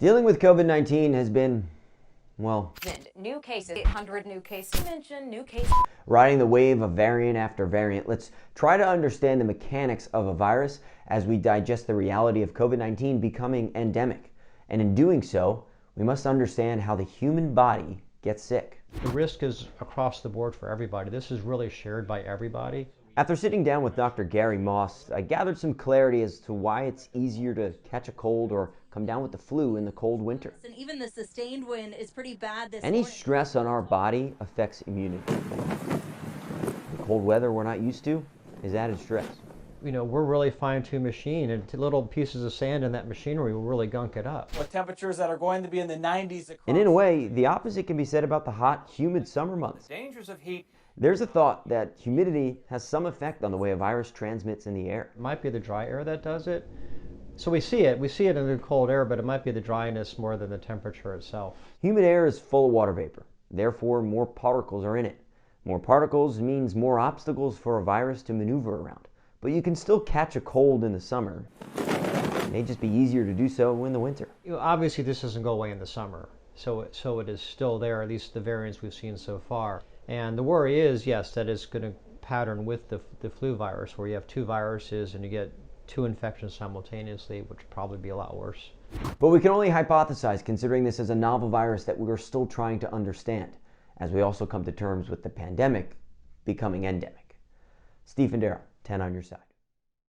Dealing with COVID-19 has been, well, New cases, 800 new cases. Mention new cases. riding the wave of variant after variant. Let's try to understand the mechanics of a virus as we digest the reality of COVID-19 becoming endemic. And in doing so, we must understand how the human body gets sick. The risk is across the board for everybody. This is really shared by everybody. After sitting down with Dr. Gary Moss, I gathered some clarity as to why it's easier to catch a cold or come down with the flu in the cold winter. And even the sustained wind is pretty bad this Any morning. stress on our body affects immunity. The cold weather we're not used to is added stress. You know, we're really fine-tuned machine, and little pieces of sand in that machinery will really gunk it up. With temperatures that are going to be in the 90s across. And in a way, the opposite can be said about the hot, humid summer months. Dangers of heat. There's a thought that humidity has some effect on the way a virus transmits in the air. It might be the dry air that does it. So we see it in the cold air, but it might be the dryness more than the temperature itself. Humid air is full of water vapor. Therefore, more particles are in it. More particles means more obstacles for a virus to maneuver around. But you can still catch a cold in the summer. It may just be easier to do so in the winter. You know, obviously, this doesn't go away in the summer, so it is still there, at least the variants we've seen so far. And the worry is, yes, that it's going to pattern with the flu virus, where you have two viruses and you get two infections simultaneously, which would probably be a lot worse. But we can only hypothesize, considering this is a novel virus that we are still trying to understand, as we also come to terms with the pandemic becoming endemic. Steve Fendera, 10 on your side.